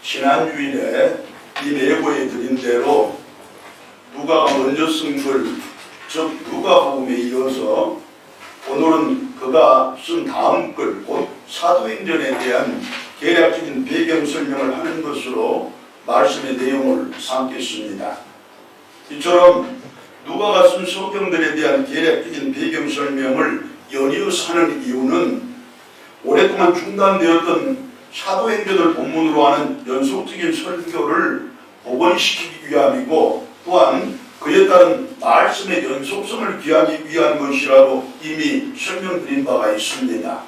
지난주일에 이 예고에 드린 대로 누가가 먼저 쓴 글, 즉 누가복음에 이어서 오늘은 그가 쓴 다음 글, 곧 사도행전에 대한 개략적인 배경 설명을 하는 것으로 말씀의 내용을 삼겠습니다. 이처럼 누가가 쓴 성경들에 대한 개략적인 배경 설명을 연이어서 하는 이유는 오랫동안 중단되었던 사도행전을 본문으로 하는 연속적인 설교를 복원시키기 위함이고, 또한 그에 따른 말씀의 연속성을 기하기 위한 것이라고 이미 설명드린 바가 있습니다.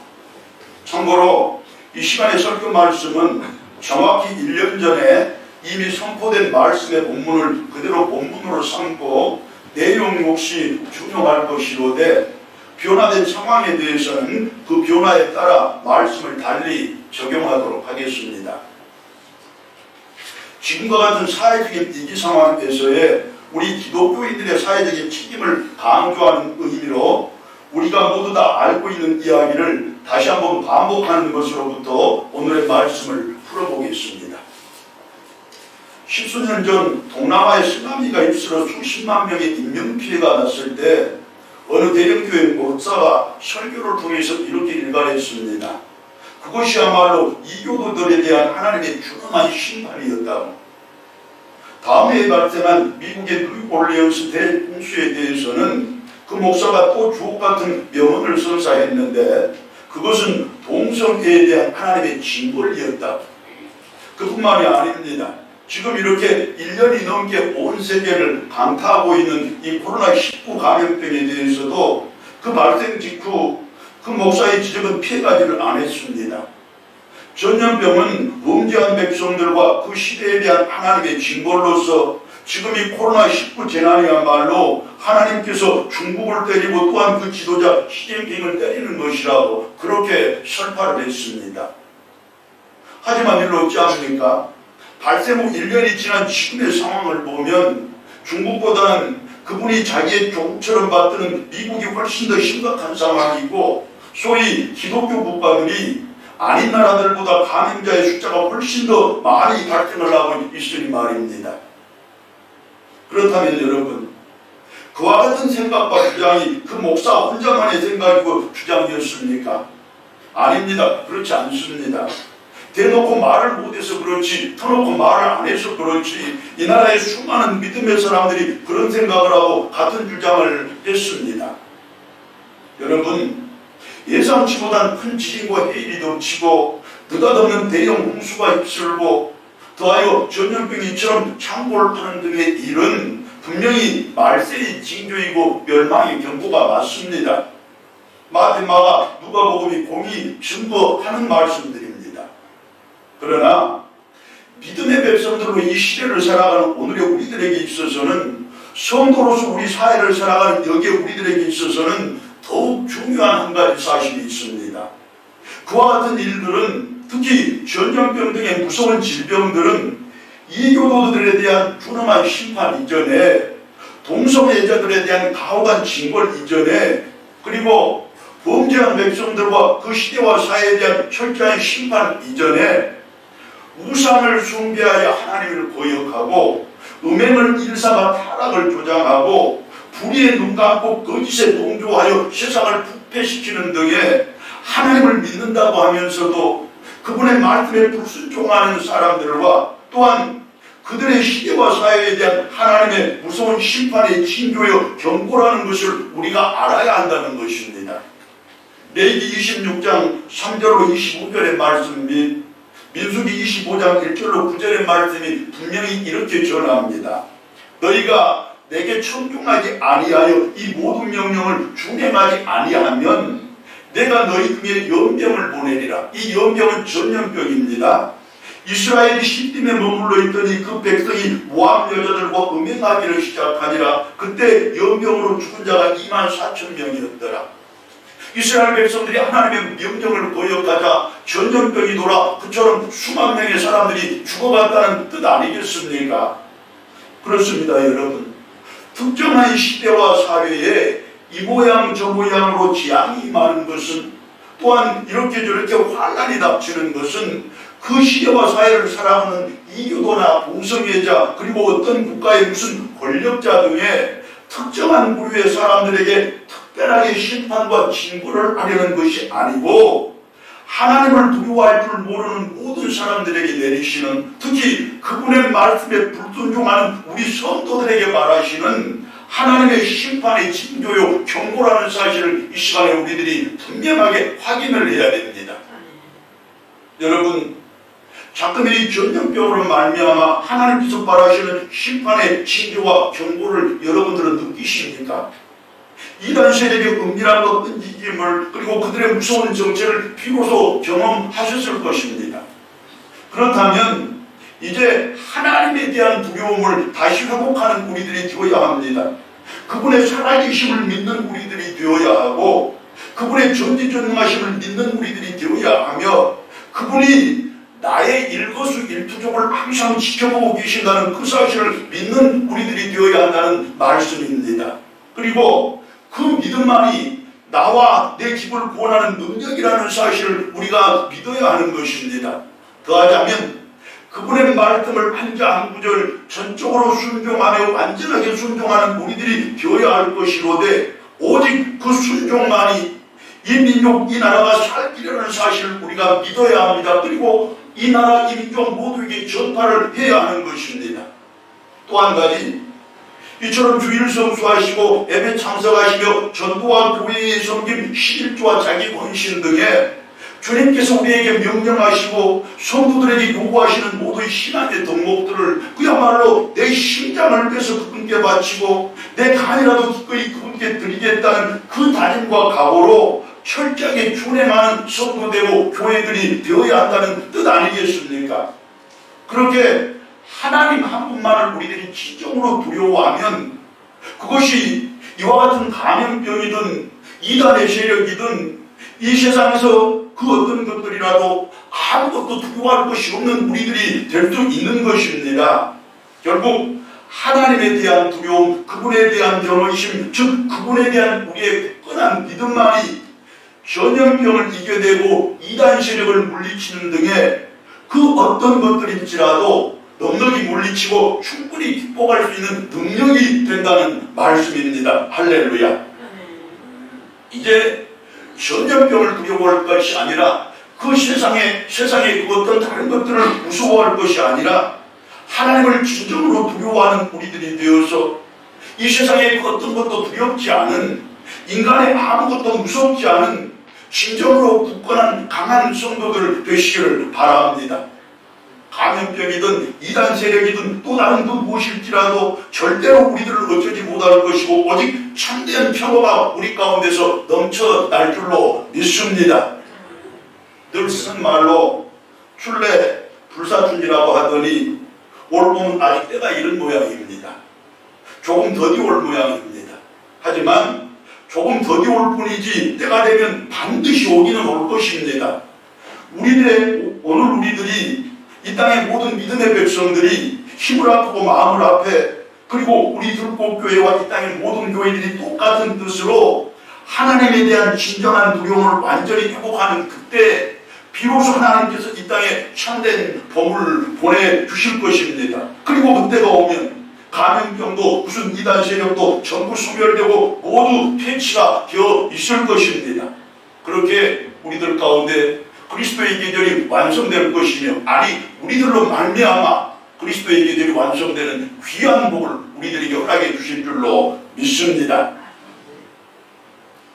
참고로 이 시간의 설교 말씀은 정확히 1년 전에 이미 선포된 말씀의 본문을 그대로 본문으로 삼고 내용 몫이 중요할 것이로되, 변화된 상황에 대해서는 그 변화에 따라 말씀을 달리 적용하도록 하겠습니다. 지금과 같은 사회적인 위기 상황에서의 우리 기독교인들의 사회적인 책임을 강조하는 의미로 우리가 모두 다 알고 있는 이야기를 다시 한번 반복하는 것으로부터 오늘의 말씀을 풀어보겠습니다. 십수년 전 동남아에 쓰나미가 휩쓸어 수십만 명의 인명피해가 났을 때 어느 대형교회 목사가 설교를 통해서 이렇게 일갈했습니다. 그것이야말로 이교도들에 대한 하나님의 준엄한 심판이었다고. 다음 해에 발생한 미국의 뉴올리언스 대홍수에 대해서는 그 목사가 또 주옥같은 명언을 선사했는데, 그것은 동성애에 대한 하나님의 징벌이었다고. 그뿐만이 아닙니다. 지금 이렇게 1년이 넘게 온 세계를 강타하고 있는 이 코로나19 감염병에 대해서도 그 발생 직후 그 목사의 지적은 피해가지를 않았습니다. 전염병은 범죄한 백성들과 그 시대에 대한 하나님의 징벌로서 지금 이 코로나19 재난이야말로 하나님께서 중국을 때리고 또한 그 지도자 시진핑을 때리는 것이라고 그렇게 설파를 했습니다. 하지만 일로 어찌 합니까? 발생 후 1년이 지난 지금의 상황을 보면 중국보다는 그분이 자기의 조국처럼 받드는 미국이 훨씬 더 심각한 상황이고, 소위 기독교 국가들이 아닌 나라들보다 감염자의 숫자가 훨씬 더 많이 발생을 하고 있으니 말입니다. 그렇다면 여러분, 그와 같은 생각과 주장이 그 목사 혼자만의 생각이고 주장이었습니까? 아닙니다. 그렇지 않습니다. 대놓고 말을 못해서 그렇지, 터놓고 말을 안 해서 그렇지, 이 나라의 수많은 믿음의 사람들이 그런 생각을 하고 같은 주장을 했습니다. 여러분, 예상치보단 큰 지진과 해일이 덮치고 느닷없는 대형 홍수가 휩쓸고 더하여 전염병이처럼 창고를 파는 등의 일은 분명히 말세의 징조이고 멸망의 경고가 맞습니다. 마태, 마가, 누가복음이 공히 증거하는 말씀들입니다. 그러나 믿음의 백성들로 이 시대를 살아가는 오늘의 우리들에게 있어서는, 성도로서 우리 사회를 살아가는 여기에 우리들에게 있어서는 더욱 중요한 한 가지 사실이 있습니다. 그와 같은 일들은, 특히 전염병 등의 무서운 질병들은 이교도들에 대한 준엄한 심판 이전에, 동성애자들에 대한 가혹한 징벌 이전에, 그리고 범죄한 백성들과 그 시대와 사회에 대한 철저한 심판 이전에 우상을 숭배하여 하나님을 거역하고 음행을 일삼아 타락을 조장하고 불의에 눈 감고 거짓에 동조하여 세상을 부패시키는 등의 하나님을 믿는다고 하면서도 그분의 말씀에 불순종하는 사람들과 또한 그들의 시대와 사회에 대한 하나님의 무서운 심판의 징조여 경고라는 것을 우리가 알아야 한다는 것입니다. 레위기 26장 3절로 25절의 말씀 및 민수기 25장 1절로 9절의 말씀이 분명히 이렇게 전합니다. 너희가 내게 청종하지 아니하여 이 모든 명령을 준행하지 아니하면 내가 너희 중에 연병을 보내리라. 이 연병은 전염병입니다. 이스라엘이 시딤에 머물러 있더니 그 백성이 모압 여자들과 음행하기를 시작하니라. 그때 연병으로 죽은 자가 24,000명이었더라. 이스라엘 백성들이 하나님의 명령을 거역하자 전염병이 돌아 그처럼 수만 명의 사람들이 죽어갔다는 뜻 아니겠습니까? 그렇습니다, 여러분. 특정한 시대와 사회에 이 모양 저 모양으로 재앙이 임하는 것은, 또한 이렇게 저렇게 환난이 닥치는 것은 그 시대와 사회를 살아가는 이교도나 봉성회자 그리고 어떤 국가의 무슨 권력자 등의 특정한 부류의 사람들에게 특별하게 심판과 징벌을 하려는 것이 아니고 하나님을 두려워할 줄 모르는 모든 사람들에게 내리시는, 특히 그분의 말씀에 불순종하는 우리 성도들에게 말하시는 하나님의 심판의 징조요 경고라는 사실을 이 시간에 우리들이 분명하게 확인을 해야 됩니다. 여러분, 자꾸의 전염병으로 말미암아 하나님께서 바라시는 심판의 징조와 경고를 여러분들은 느끼십니까? 이단 세력의 은밀한 움직임을 그리고 그들의 무서운 정체를 비로소 경험하셨을 것입니다. 그렇다면 이제 하나님에 대한 두려움을 다시 회복하는 우리들이 되어야 합니다. 그분의 살아계심을 믿는 우리들이 되어야 하고 그분의 전지전능하심을 믿는 우리들이 되어야 하며 그분이 나의 일거수일투족을 항상 지켜보고 계신다는 그 사실을 믿는 우리들이 되어야 한다는 말씀입니다. 그리고 그 믿음만이 나와 내 집을 구원하는 능력이라는 사실을 우리가 믿어야 하는 것입니다. 더하자면 그분의 말씀을 한자 한 구절 전적으로 순종하며 완전하게 순종하는 우리들이 되어야 할 것이로되 오직 그 순종만이 이 민족, 이 나라가 살기라는 사실을 우리가 믿어야 합니다. 그리고 이 나라, 이 민족 모두에게 전파를 해야 하는 것입니다. 또 한 가지, 이처럼 주일 성수하시고 예배 참석하시며 전도와 교회의 섬김, 11조와 자기 헌신 등에 주님께서 우리에게 명령하시고 성도들에게 요구하시는 모든 신앙의 덕목들을 그야말로 내 심장을 빼서 그분께 바치고 내 간이라도 기꺼이 그분께 드리겠다는 그 다짐과 각오로 철저하게 준행하는 성도되고 교회들이 되어야 한다는 뜻 아니겠습니까? 그렇게 하나님 한 분만을 우리들이 진정으로 두려워하면 그것이 이와 같은 감염병이든 이단의 세력이든 이 세상에서 그 어떤 것들이라도 아무것도 두려워할 것이 없는 우리들이 될 수 있는 것입니다. 결국 하나님에 대한 두려움, 그분에 대한 경외심, 즉 그분에 대한 우리의 굳건한 믿음만이 전염병을 이겨내고 이단 세력을 물리치는 등의 그 어떤 것들일지라도 넉넉히 물리치고 충분히 극복할 수 있는 능력이 된다는 말씀입니다. 할렐루야. 이제 전염병을 두려워할 것이 아니라 그 세상의 그 어떤 다른 것들을 무서워할 것이 아니라 하나님을 진정으로 두려워하는 우리들이 되어서 이 세상의 그 어떤 것도 두렵지 않은, 인간의 아무것도 무섭지 않은 진정으로 굳건한 강한 성도들 되시기를 바랍니다. 감염병이든 이단 세력이든 또 다른 그 무엇일지라도 절대로 우리들을 어쩌지 못할 것이고 오직 참된 평화가 우리 가운데서 넘쳐날 줄로 믿습니다. 늘 쓰는 말로 출래 불사춘이라고 하더니 올 봄은 아직 때가 이른 모양입니다. 조금 더디 올 모양입니다. 하지만 조금 더디 올 뿐이지 때가 되면 반드시 오기는 올 것입니다. 오늘 우리들이 이 땅의 모든 믿음의 백성들이 힘을 아프고 마음을 아패 그리고 우리 들꽃교회와 이 땅의 모든 교회들이 똑같은 뜻으로 하나님에 대한 진정한 두려움을 완전히 회복하는 그때 비로소 하나님께서 이 땅에 참된 복을 보내주실 것입니다. 그리고 그때가 오면 감염병도 무슨 이단 세력도 전부 소멸되고 모두 퇴치가 되어 있을 것입니다. 그렇게 우리들 가운데 그리스도의 계절이 완성될 것이며 아니 우리들로 말미암아 그리스도의 계절이 완성되는 귀한 복을 우리들에게 허락해 주실 줄로 믿습니다.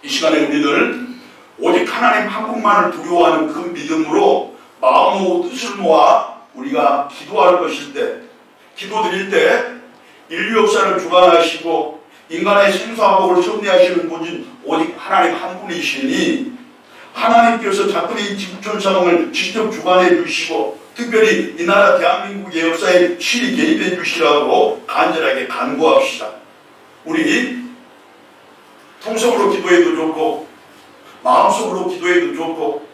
이 시간에 우리들 오직 하나님 한 분만을 두려워하는 그 믿음으로 마음 모으고 뜻을 모아 우리가 기도할 것일 때, 기도드릴 때 인류 역사를 주관하시고 인간의 생사와 복을 섭리하시는 분이 오직 하나님 한 분이시니 하나님께서 자꾸의 지구촌 상황을 직접 주관해 주시고 특별히 이 나라 대한민국의 역사에 친히 개입해 주시라고 간절하게 간구합시다. 우리 통성으로 기도해도 좋고 마음속으로 기도해도 좋고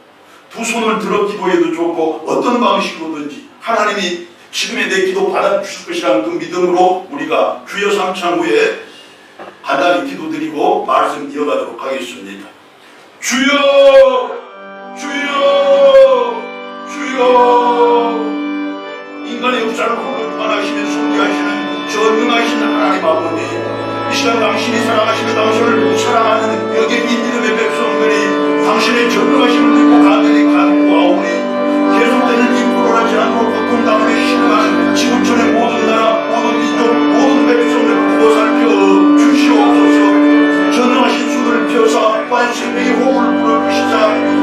두 손을 들어 기도해도 좋고 어떤 방식으로든지 하나님이 지금의 내 기도 받아주실 것이라는 그 믿음으로 우리가 주여 삼창 후에 간단히 기도드리고 말씀 이어가도록 하겠습니다. 주여 주여 주여 역사를 홀로만하시는 숭배하시는 전능하신 하나님 아버지, 이 시간 당신이 사랑하시며 당신을 사랑하는 여기 이 믿음의 백성들이 당신의 전능하심을 믿고 간절히 간구하오니 계속되는 이 코로나 재난으로 고통 가운데 신음하는 지구촌의 모든 나라, 모든 민족, 모든 백성들을 보고 살펴 주시옵소서. 전능하신 손을 펴사 만생명의 호흡을 불어주시자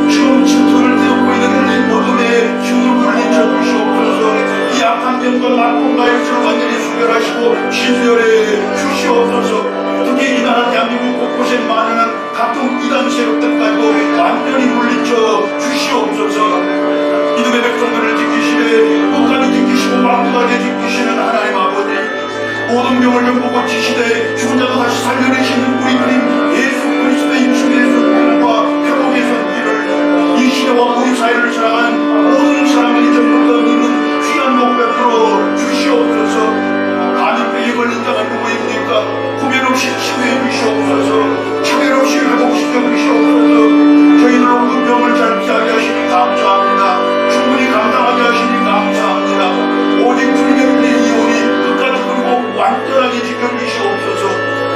지금 침투를 되었고 있는 이 어둠의 기운을 물리쳐 주시옵소서. 이 악한 병과 나쁜 가요를 완전히 수별하시고 진멸해 주시옵소서. 특히 이 나라 대한민국 곳곳에 많은 각종 이단 세력들까지도 완전히 물리쳐 주시옵소서. 믿음의 백성들을 지키시되 국가를 지키시고 왕국하게 지키시는 하나님 아버지, 모든 병을 전부 고치시되 죽은 자도 다시 살려내시는 우리 주님 예수 그리스도의 임신의 손길과 회복의 손길을 이 시대와 우리 사회를 살아가는 모든 사람들이 전부 다 믿는 귀한 복 베풀어 주시옵소서. 감염병에 걸린 자가 누구입니까? 구별 없이 치유해 주시옵소서. 차별 없이 회복시켜 주시옵소서. 저희들 그 병을 잘 피하게 하시니 감사합니다. 충분히 감당하게 하시니 감사합니다. 오직 주님의 은혜의 이혼이 끝까지 그리고 완전하게 지켜주시옵소서.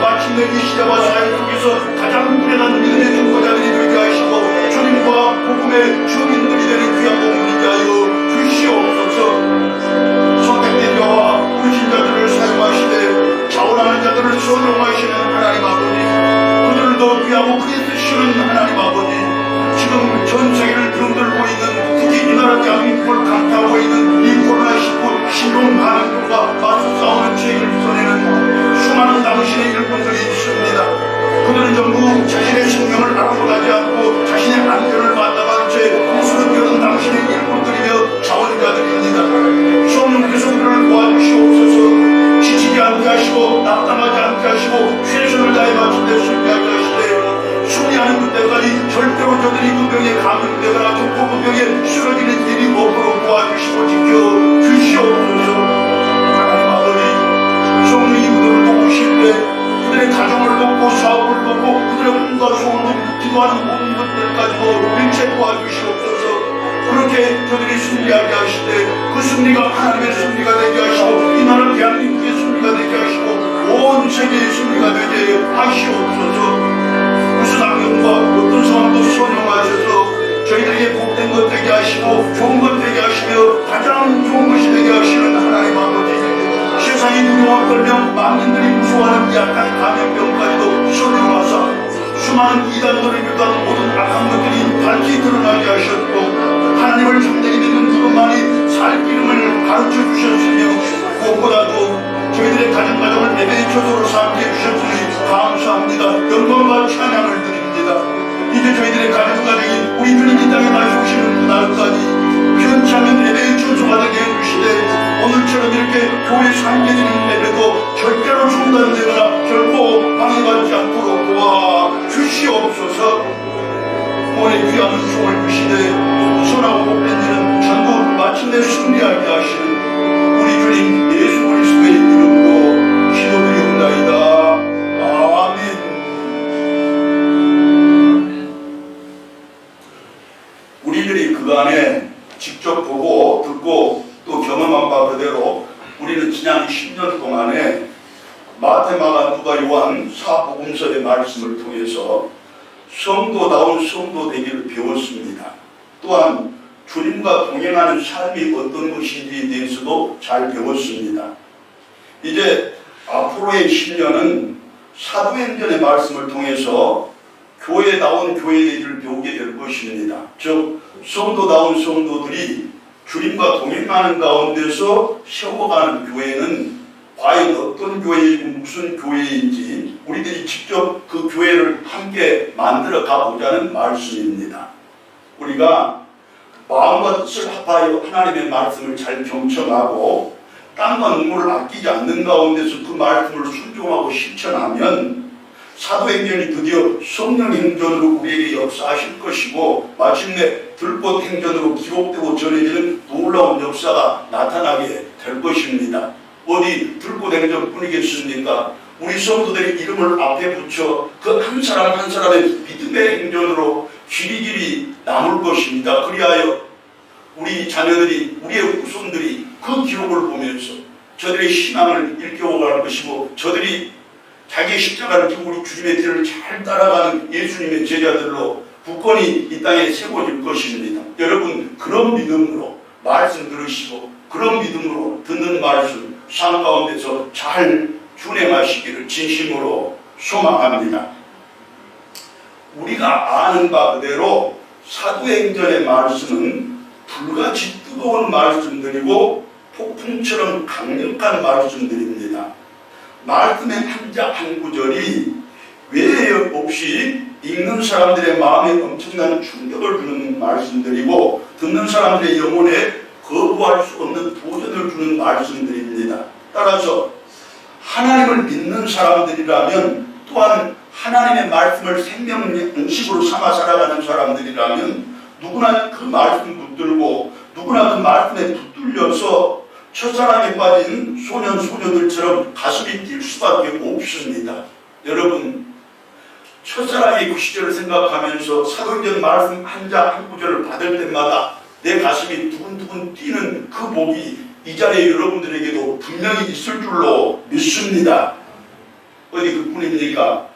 마침내 이 시대와 사회 속에서 가장 불행한 믿음의 중보자들이 되게 하시고 주님과 복음의 주민들이 되는 귀한 복을 있게 하여 주시옵소서. 선택된 자와 불신자들을 사용하시되 자원하는 자들을 선용하시는 하나님 아버지, 그들을 더 귀하고 크게 쓰시는 하나님 아버지, 지금 전 세계를 병들고 있는, 특히 이 나라 대한민국을 강타하고 있는 이 코로나19 신종 감염병과 맞서 싸우는 죄를 써내는 수많은 당신의 일꾼들이 있습니다. 그들은 전부 자신의 생명을 아껴가지 않고 자신의 안전을 마다한 채 무수를 뛰어든 당신의 일꾼들이며 자원자들입니다. 성령께서 그들을 도와주시옵소서. 지치지 않게 하시고 낙담하지 않게 하시고 최선을 다해 마침내 승리하게 하시되 승리하는 그때까지 절대로 저들이 그 병에 감염되거나 죽고 그 병에 쓰러지는 일이 없도록 도와주시고 지켜주시옵소서. 하나님 아버지, 성령이 그들을 돕으실 때 그들의 가정을 돕고 사업을 돕고 그들의 꿈과 소원을 기도하는 모든 것들 가지고 일체 도와주시옵소서. 그렇게 저들이 승리하게 하시되 그 승리가 하나님의 승리가 되게 하시고 이 나라 대한민국의 승리가 되게 하시고 온 세계의 승리가 되게 하시옵소서. 무슨 악령과 어떤 상황도 선용하셔서 저희들에게 복된 것 되게 하시고 좋은 것 되게 하시며 가장 좋은 것이 되게 하시는 하나님 아버지, 세상이 두려워 떨며 만민들이 무서워하는 이 약한 감염병까지도 선용하사 수많은 이단들을 비롯한 모든 악한 것들이 밝히 드러나게 하셨고 하나님을 참되게 믿는 그것만이 살 길음을 가르쳐 주셨으며 무엇보다도 저희들의 가정을 예배의 초소로 삼게 해주셨으니 감사합니다. 영광과 찬양을 드립니다. 이제 저희들의 가정인 우리 주님 이 땅에 나셔오시는 그날까지 편치 않은 예배의 초소가 되게 해주시되 오늘처럼 이렇게 교회 상계드리는 예배도 절대로 중단되거나 결코 방해받지 않도록 도와주시옵소서. 오늘 귀한 종을 주시되 선하고 복된 일은 전부 마침내 승리하게 하시는 우리 주님 예수 그리스도의 이름으로 기도드리옵나이다. 아멘. 우리들이 그간에 직접 보고 듣고 또 경험한 바 그대로 우리는 지난 10년 동안에 마태, 마가, 누가, 요한 사복음서의 말씀을 통해서 성도다운 성도 되기를 배웠습니다. 또한 주님과 동행하는 삶이 어떤 것인지에 대해서도 잘 배웠습니다. 이제 앞으로의 10년은 사도행전의 말씀을 통해서 교회다운 교회 되기를 배우게 될 것입니다. 즉 성도다운 성도들이 주님과 동행하는 가운데서 세워가는 교회는 과연 어떤 교회이고 무슨 교회인지 우리들이 직접 그 교회를 함께 만들어 가보자는 말씀입니다. 우리가 마음과 뜻을 합하여 하나님의 말씀을 잘 경청하고 땀과 눈물을 아끼지 않는 가운데서 그 말씀을 순종하고 실천하면 사도행전이 드디어 성령 행전으로 우리에게 역사하실 것이고 마침내 들꽃 행전으로 기록되고 전해지는 놀라운 역사가 나타나게 될 것입니다. 어디 들꽃 행전뿐이겠습니까? 우리 성도들의 이름을 앞에 붙여 그 한 사람 한 사람의 믿음의 행전으로 길이길이 남을 것입니다. 그리하여 우리 자녀들이, 우리의 후손들이 그 기록을 보면서 저들의 신앙을 일깨워갈 것이고, 저들이 자기의 십자가를 지고 우리 주님의 뒤를 잘 따라가는 예수님의 제자들로 굳건히 이 땅에 세워질 것입니다. 여러분, 그런 믿음으로 말씀 들으시고 그런 믿음으로 듣는 말씀 삶 가운데서 잘 준행하시기를 진심으로 소망합니다. 우리가 아는 바 그대로 사도행전의 말씀은 불같이 뜨거운 말씀들이고 폭풍처럼 강력한 말씀들입니다. 말씀의 한자 한 구절이 외에 없이 읽는 사람들의 마음에 엄청난 충격을 주는 말씀들이고 듣는 사람들의 영혼에 거부할 수 없는 도전을 주는 말씀들입니다. 따라서 하나님을 믿는 사람들이라면, 또한 하나님의 말씀을 생명식으로 삼아 살아가는 사람들이라면 누구나 그 말씀 붙들고 누구나 그 말씀에 붙들려서 첫사랑에 빠진 소년 소녀들처럼 가슴이 뛸 수밖에 없습니다. 여러분, 첫사랑의 그 시절을 생각하면서 사도행전 말씀 한자 한 구절을 받을 때마다 내 가슴이 두근두근 뛰는 그 복이 이 자리에 여러분들에게도 분명히 있을 줄로 믿습니다. 어디 그뿐입니까?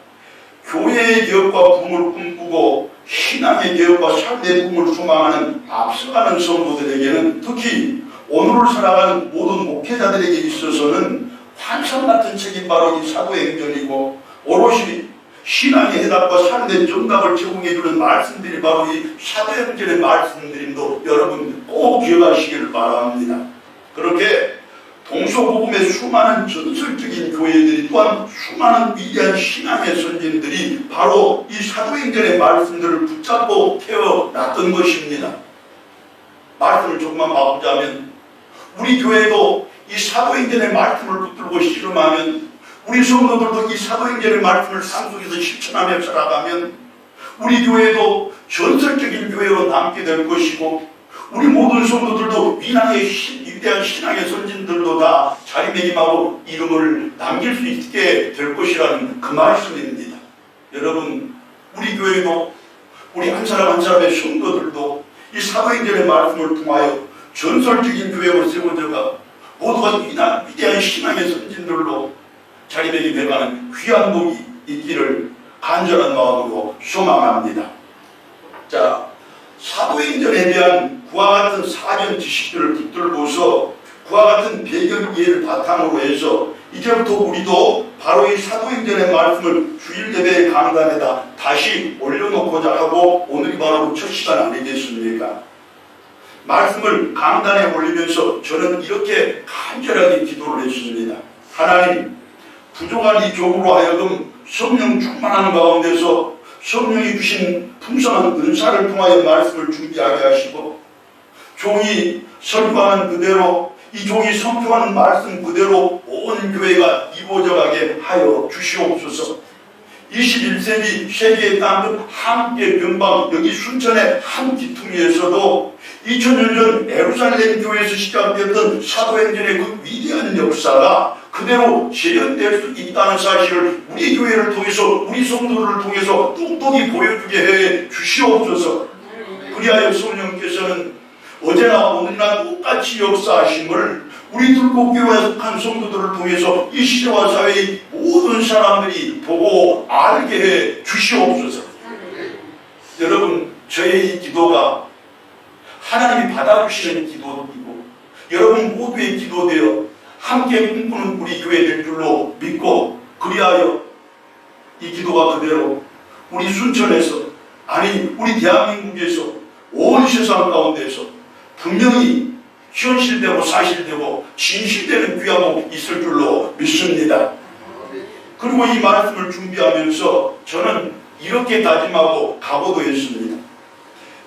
교회의 개혁과 부흥을 꿈꾸고 신앙의 개혁과 삶의 부흥을 소망하는 앞서가는 성도들에게는, 특히 오늘을 살아가는 모든 목회자들에게 있어서는 환상 같은 책이 바로 이 사도행전이고, 오롯이 신앙의 해답과 삶의 정답을 제공해주는 말씀들이 바로 이 사도행전의 말씀들임도 여러분 꼭 기억하시기를 바랍니다. 그렇게 동서복음의 수많은 전설적인 교회들이, 또한 수많은 위대한 신앙의 선진들이 바로 이 사도행전의 말씀들을 붙잡고 태어났던 것입니다. 말씀을 조금만 바꾸자면, 우리 교회도 이 사도행전의 말씀을 붙들고 씨름하면, 우리 성도들도 이 사도행전의 말씀을 삶 속에서 실천하며 살아가면 우리 교회도 전설적인 교회로 남게 될 것이고, 우리 모든 성도들도 위대한 신앙의 선진들도 다 자리매김하고 이름을 남길 수 있게 될 것이라는 그 말씀입니다. 여러분, 우리 교회도, 우리 한 사람 한 사람의 성도들도 이 사도행전의 말씀을 통하여 전설적인 교회로 세워져가 모두가 위대한 신앙의 선진들로 자리매김해가는 귀한 복이 있기를 간절한 마음으로 소망합니다. 자, 사도행전에 대한 그와 같은 사전 지식들을 붙들고서 그와 같은 배경 이해를 바탕으로 해서 이제부터 우리도 바로 이 사도행전의 말씀을 주일 예배 강단에다 다시 올려놓고자 하고, 오늘이 바로 첫 시간 아니겠습니까? 말씀을 강단에 올리면서 저는 이렇게 간절하게 기도를 했습니다. 하나님, 부족한 이 종으로 하여금 성령 충만한 가운데서 성령이 주신 풍성한 은사를 통하여 말씀을 준비하게 하시고, 종이 설교하는 그대로, 이 종이 선포하는 말씀 그대로 온 교회가 이루어져가게 하여 주시옵소서. 21세기 세계의 땅끝 함께 변방, 여기 순천의 한 기퉁이에서도 2000년 전 예루살렘 교회에서 시작됐던 사도행전의 그 위대한 역사가 그대로 재현될 수 있다는 사실을 우리 교회를 통해서, 우리 성도들을 통해서 똑똑히 보여주게 해 주시옵소서. 그리하여 성령께서는 어제나 오늘이나 똑같이 역사하심을 우리 들꽃교회에 속한 성도들을 통해서 이 시대와 사회의 모든 사람들이 보고 알게 해 주시옵소서. 여러분, 저의 이 기도가 하나님이 받아주시는 기도이고 여러분 모두의 기도되어 함께 꿈꾸는 우리 교회 될 줄로 믿고, 그리하여 이 기도가 그대로 우리 순천에서, 아니 우리 대한민국에서, 온 세상 가운데서 분명히 현실되고 사실되고 진실되는 귀한 복이 있을 줄로 믿습니다. 그리고 이 말씀을 준비하면서 저는 이렇게 다짐하고 각오도 했습니다.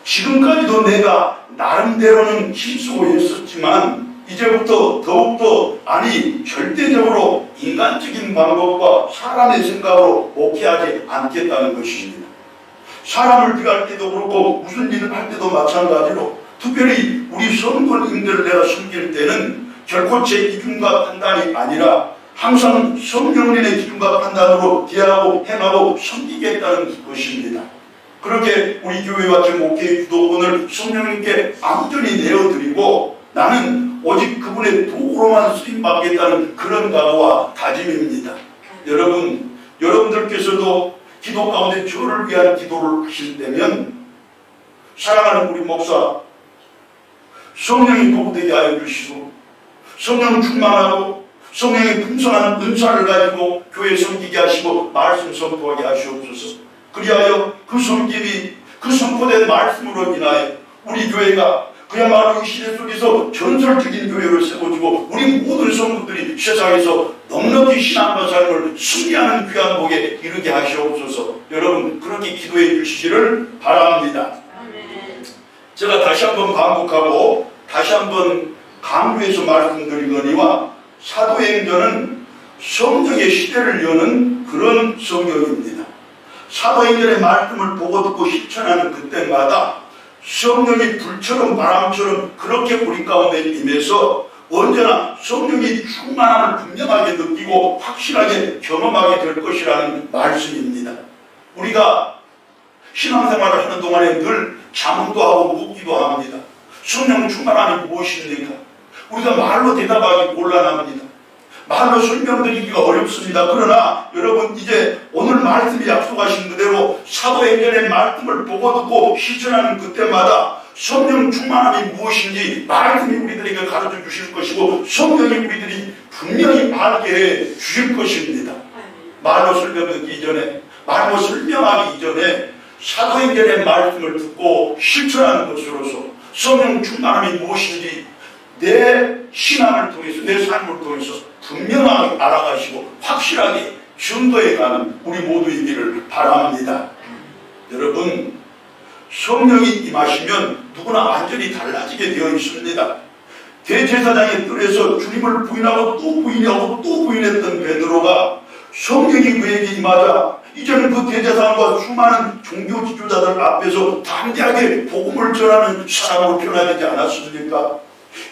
지금까지도 내가 나름대로는 힘쓰고 있었지만 이제부터 더욱더, 아니 절대적으로 인간적인 방법과 사람의 생각으로 목회하지 않겠다는 것입니다. 사람을 비할 때도 그렇고 무슨 일을 할 때도 마찬가지로, 특별히 우리 성도님들을 내가 섬길 때는 결코 제 기준과 판단이 아니라 항상 성령님의 기준과 판단으로 대하고 행하고 섬기겠다는 것입니다. 그렇게 우리 교회와 제목회의 기도원을 성령님께 완전히 내어드리고 나는 오직 그분의 도구로만 쓰임받겠다는 그런 각오와 다짐입니다. 여러분, 여러분들께서도 기도 가운데 저를 위한 기도를 하실 때면 사랑하는 우리 목사, 성령이 도구되게 하여 주시고 성령 충만하고 성령의 풍성한 은사를 가지고 교회 섬기게 하시고 말씀 선포하게 하시옵소서. 그리하여 그 섬김이 그 선포된 말씀으로 인하여 우리 교회가 그야말로 이 시대 속에서 전설적인 교회를 세워주고 우리 모든 성도들이 세상에서 넉넉히 신앙과 삶을 승리하는 귀한 복에 이르게 하시옵소서. 여러분 그렇게 기도해 주시기를 바랍니다. 제가 다시 한번 반복하고 다시 한번 강조해서 말씀드리거니와 사도행전은 성령의 시대를 여는 그런 성경입니다. 사도행전의 말씀을 보고 듣고 실천하는 그때마다 성령이 불처럼 바람처럼 그렇게 우리 가운데 임해서 언제나 성령이 충만함을 분명하게 느끼고 확실하게 경험하게 될 것이라는 말씀입니다. 우리가 신앙생활을 하는 동안에 늘 자문도 하고 묻기도 합니다. 성령 충만함이 무엇입니까? 우리가 말로 대답하기 곤란합니다. 말로 설명드리기가 어렵습니다. 그러나 여러분 이제 오늘 말씀이 약속하신 그대로 사도행전의 말씀을 보고 듣고 실천하는 그때마다 성령 충만함이 무엇인지 말씀이 우리들에게 가르쳐 주실 것이고 성령이 우리들이 분명히 알게 해 주실 것입니다. 말로 설명듣기 이전에 말로 설명하기 이전에 사도행전의 말씀을 듣고 실천하는 것으로서 성령 충만함이 무엇인지 내 신앙을 통해서 내 삶을 통해서 분명하게 알아가시고 확실하게 증거해 가는 우리 모두이기를 바랍니다. 여러분 성령이 임하시면 누구나 완전히 달라지게 되어 있습니다. 대제사장의 뜰에서 주님을 부인하고 또 부인하고 또 부인했던 베드로가 성령이 그에게 임하자 이제는 그 대제사장과 수많은 종교 지도자들 앞에서 담대하게 복음을 전하는 사람으로 변화되지 않았습니까?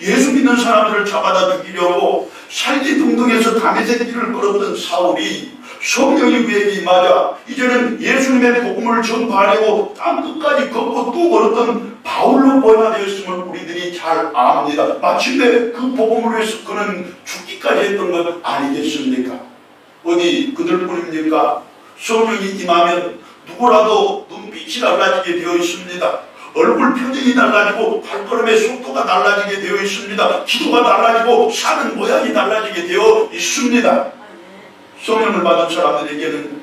예수 믿는 사람들을 잡아다 죽이려고 살기둥둥해서 다메섹 길을 걸었던 사울이 성령이 그에게 임하자 이제는 예수님의 복음을 전파하려고 땅 끝까지 걷고 또 걸었던 바울로 변화되었음을 우리들이 잘 압니다. 마침내 그 복음을 위해서 그는 죽기까지 했던 것 아니겠습니까? 어디 그들뿐입니까? 성령이 임하면 누구라도 눈빛이 달라지게 되어 있습니다. 얼굴 표정이 달라지고 발걸음의 속도가 달라지게 되어 있습니다. 기도가 달라지고 사는 모양이 달라지게 되어 있습니다. 성령을 받은 사람들에게는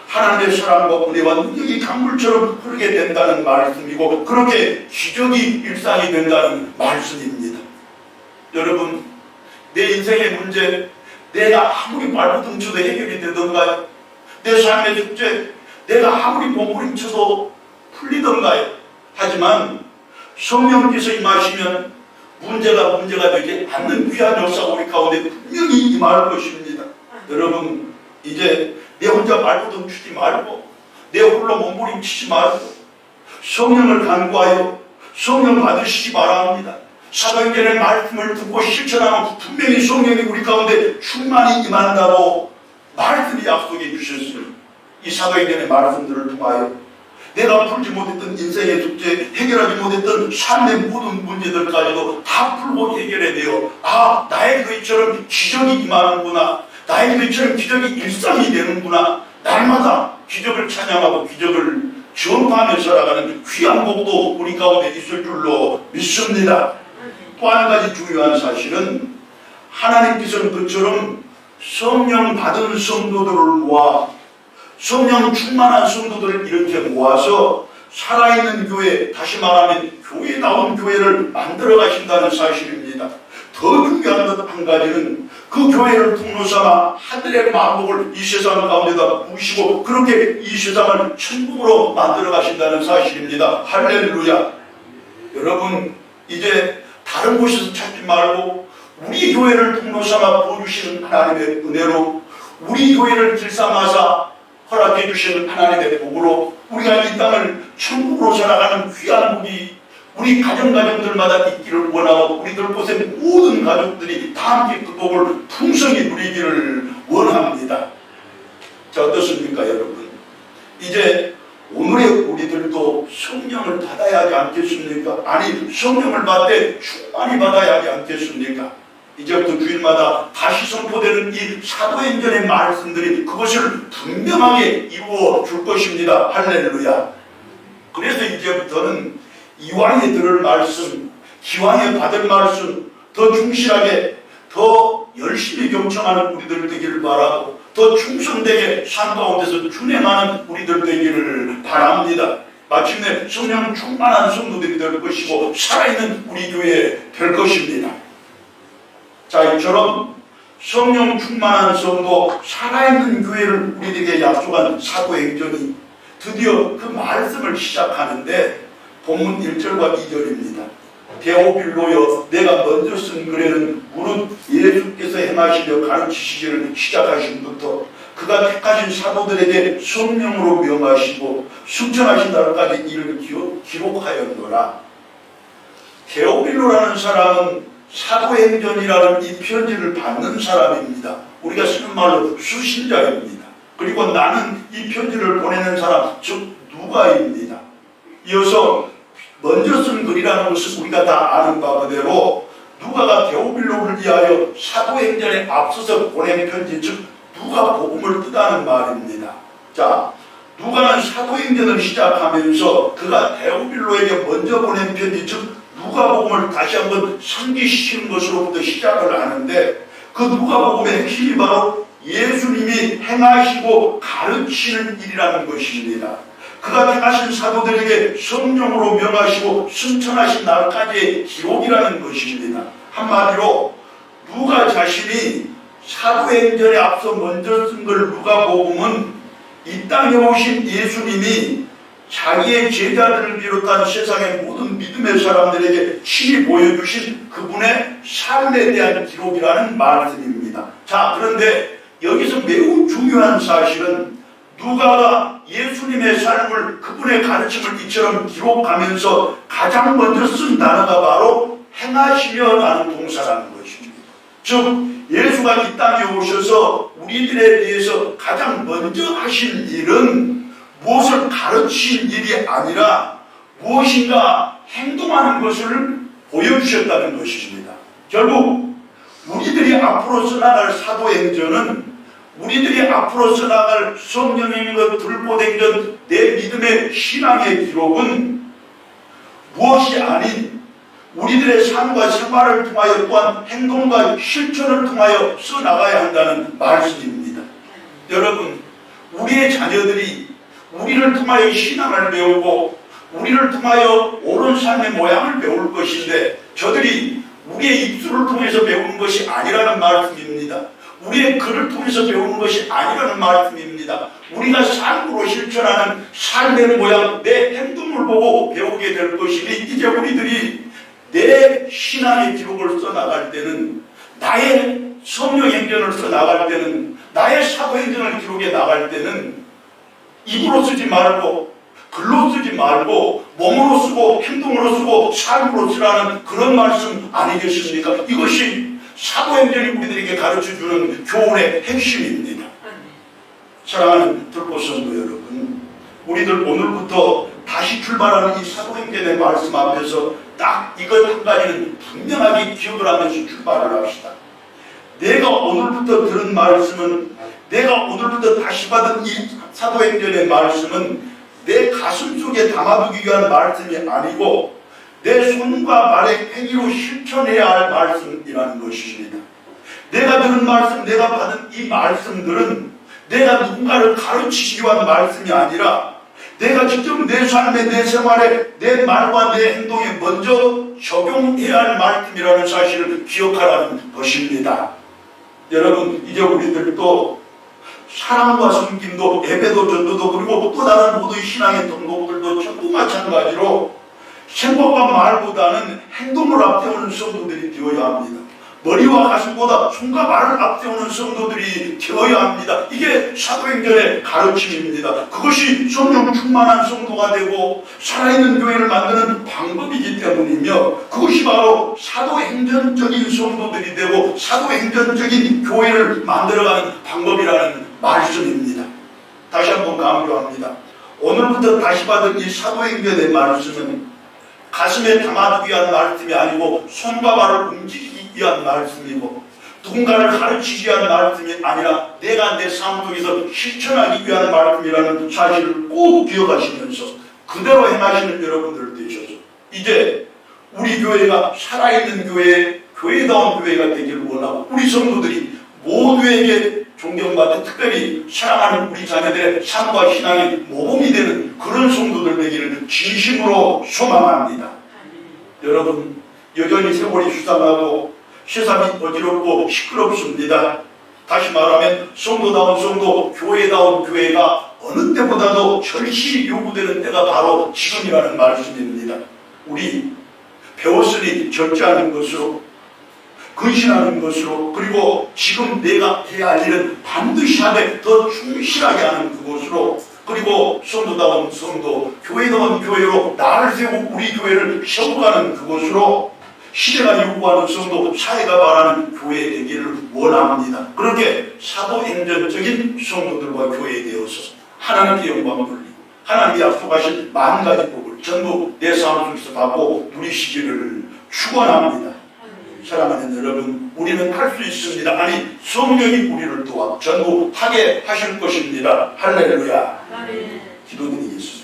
하나님의 사랑과 은혜와 능력이 강물처럼 흐르게 된다는 말씀이고 그렇게 기적이 일상이 된다는 말씀입니다. 여러분 내 인생의 문제 내가 아무리 발버둥쳐도 해결이 되던가요? 내 삶의 숙제 내가 아무리 몸부림쳐도 풀리던가요? 하지만 성령께서 임하시면 문제가 되지 않는 귀한 역사가 우리 가운데 분명히 임할 것입니다. 여러분 이제 내 혼자 발버둥 치지 말고 내 홀로 몸부림치지 말고 성령을 간구하여 성령 받으시기 바랍니다. 사도행전의 말씀을 듣고 실천하면 분명히 성령이 우리 가운데 충만히 임한다고 말씀이 약속해 주셨습니다. 이 사도행전의 말씀들을 통하여 내가 풀지 못했던 인생의 숙제, 해결하지 못했던 삶의 모든 문제들까지도 다 풀고 해결해내어 나에게 이처럼 기적이 임하는구나, 나에게 이처럼 기적이 일상이 되는구나, 날마다 기적을 찬양하고 기적을 전파하며 살아가는 귀한 복도 우리 가운데 있을 줄로 믿습니다. 또 한 가지 중요한 사실은 하나님께서는 그처럼 성령 받은 성도들을 모아 성령 충만한 성도들을 이렇게 모아서 살아있는 교회, 다시 말하면 교회다운 교회를 만들어 가신다는 사실입니다. 더 중요한 것 한 가지는 그 교회를 통로 삼아 하늘의 만복을 이 세상 가운데다 부으시고 그렇게 이 세상을 천국으로 만들어 가신다는 사실입니다. 할렐루야. 여러분 이제 다른 곳에서 찾지 말고 우리 교회를 통로 삼아 부어주시는 하나님의 은혜로 우리 교회를 길삼아서 허락해 주시는 하나님의 복으로 우리가 이 땅을 천국으로 살아가는 귀한 복이 우리 가정들마다 있기를 원하고 우리들 곳의 모든 가족들이 다 함께 그 복을 풍성히 누리기를 원합니다. 자 어떻습니까 여러분? 이제 오늘의 우리들도 성령을 받아야 하지 않겠습니까? 아니, 성령을 받되 충만히 받아야 하지 않겠습니까? 이제부터 주일마다 다시 선포되는 이 사도행전의 말씀들이 그것을 분명하게 이루어 줄 것입니다. 할렐루야. 그래서 이제부터는 이왕에 들을 말씀, 기왕에 받을 말씀 더 충실하게 더 열심히 경청하는 우리들 되기를 바라고 더 충성되게 삶 가운데서 준행하는 우리들 되기를 바랍니다. 마침내 성령 충만한 성도들이 될 것이고 살아있는 우리 교회 될 것입니다. 자, 이처럼 성령 충만한 성도, 살아있는 교회를 우리에게 약속한 사도행전이 드디어 그 말씀을 시작하는데 본문 1절과 2절입니다. 데오빌로여, 내가 먼저 쓴 글에는 무릇 예수께서 행하시려 가르치시기를 시작하신부터 그가 택하신 사도들에게 성령으로 명하시고 승천하신 날까지 이를 기록하였노라. 데오빌로라는 사람은 사도행전이라는 이 편지를 받는 사람입니다. 우리가 쓰는 말로 수신자입니다. 그리고 나는 이 편지를 보내는 사람, 즉 누가입니다. 이어서 먼저 쓴 글이라는 것은 우리가 다 아는 바 그대로 누가가 데오빌로를 위하여 사도행전에 앞서서 보낸 편지, 즉 누가복음을 뜻하는 말입니다. 자, 누가는 사도행전을 시작하면서 그가 데오빌로에게 먼저 보낸 편지, 즉 누가복음을 다시 한번 상기시키는 것으로부터 시작을 하는데 그 누가복음의 핵심이 바로 예수님이 행하시고 가르치는 일이라는 것입니다. 그가 택하신 사도들에게 성령으로 명하시고 승천하신 날까지의 기록이라는 것입니다. 한마디로 누가 자신이 사도행전에 앞서 먼저 쓴 걸 누가복음은 이 땅에 오신 예수님이 자기의 제자들을 비롯한 세상의 모든 믿음의 사람들에게 친히 보여주신 그분의 삶에 대한 기록이라는 말씀입니다. 자, 그런데 여기서 매우 중요한 사실은 누가가 예수님의 삶을, 그분의 가르침을 이처럼 기록하면서 가장 먼저 쓴 단어가 바로 행하시려라는 동사라는 것입니다. 즉 예수가 이 땅에 오셔서 우리들에 대해서 가장 먼저 하신 일은 무엇을 가르친 일이 아니라 무엇인가 행동하는 것을 보여주셨다는 것입니다. 결국 우리들이 앞으로 써나갈 사도행전은, 우리들이 앞으로 써나갈 성령행전, 들보행전, 내 믿음의 신앙의 기록은 무엇이 아닌 우리들의 삶과 생활을 통하여 또한 행동과 실천을 통하여 써나가야 한다는 말씀입니다. 여러분, 우리의 자녀들이 우리를 통하여 신앙을 배우고 우리를 통하여 옳은 삶의 모양을 배울 것인데 저들이 우리의 입술을 통해서 배우는 것이 아니라는 말씀입니다. 우리의 글을 통해서 배우는 것이 아니라는 말씀입니다. 우리가 삶으로 실천하는 삶의 모양, 내 행동을 보고 배우게 될 것이니 이제 우리들이 내 신앙의 기록을 써나갈 때는, 나의 성령행전을 써나갈 때는, 나의 사도행전을 기록해 나갈 때는 입으로 쓰지 말고 글로 쓰지 말고 몸으로 쓰고 행동으로 쓰고 삶으로 쓰라는 그런 말씀 아니겠습니까? 이것이 사도행전이 우리들에게 가르쳐주는 교훈의 핵심입니다. 사랑하는 들보성도 여러분, 우리들 오늘부터 다시 출발하는 이 사도행전의 말씀 앞에서 딱 이것 한 가지는 분명하게 기억을 하면서 출발을 합시다. 내가 오늘부터 들은 말씀은, 내가 오늘부터 다시 받은 이 사도행전의 말씀은 내 가슴 속에 담아두기 위한 말씀이 아니고 내 손과 발의 행위로 실천해야 할 말씀이라는 것입니다. 내가 들은 말씀, 내가 받은 이 말씀들은 내가 누군가를 가르치기 위한 말씀이 아니라 내가 직접 내 삶에, 내 생활에, 내 말과 내 행동에 먼저 적용해야 할 말씀이라는 사실을 기억하라는 것입니다. 여러분, 이제 우리들도 사랑과 섬김도, 예배도, 전도도, 그리고 또 다른 모든 신앙의 동료들도 전부 마찬가지로 생각과 말보다는 행동을 앞세우는 성도들이 되어야 합니다. 머리와 가슴보다 손과 발을 앞세우는 성도들이 되어야 합니다. 이게 사도행전의 가르침입니다. 그것이 성령 충만한 성도가 되고 살아있는 교회를 만드는 방법이기 때문이며, 그것이 바로 사도행전적인 성도들이 되고 사도행전적인 교회를 만들어가는 방법이라는 말씀입니다. 다시 한번 강조합니다. 오늘부터 다시 받은 이 사도행전의 말씀은 가슴에 담아두기 위한 말씀이 아니고 손과 발을 움직이기 위한 말씀이고 누군가를 가르치기 위한 말씀이 아니라 내가 내 삶 속에서 실천하기 위한 말씀이라는 사실을 꼭 기억하시면서 그대로 행하시는 여러분들 되셔서 이제 우리 교회가 살아있는 교회, 교회다운 교회가 되기를 원하고 우리 성도들이 모두에게 존경받는 특별히 사랑하는 우리 자녀들의 삶과 신앙의 모범이 되는 그런 성도들 되기를 진심으로 소망합니다. 여러분 여전히 세월이 수상하고 세상이 어지럽고 시끄럽습니다. 다시 말하면 성도다운 성도, 교회다운 교회가 어느 때보다도 절실히 요구되는 때가 바로 지금이라는 말씀입니다. 우리 배웠으니 절제하는 것으로 근신하는 것으로 그리고 지금 내가 해야 할 일은 반드시 하되 더 충실하게 하는 그것으로 그리고 성도다운 성도, 교회다운 교회로 나를 세우고 우리 교회를 세워가는 그것으로 시대가 요구하는 성도, 사회가 바라는 교회 되기를 원합니다. 그렇게 사도행전적인 성도들과 교회 되어서 하나님께 영광을 돌리고 하나님이 약속하신 만 가지 복을 전부 내 삶 속에서 받고 누리시기를 축원합니다. 사랑하는 여러분, 우리는 할 수 있습니다. 아니 성령이 우리를 도와 전부 하게 하실 것입니다. 할렐루야. 기도드리겠습니다.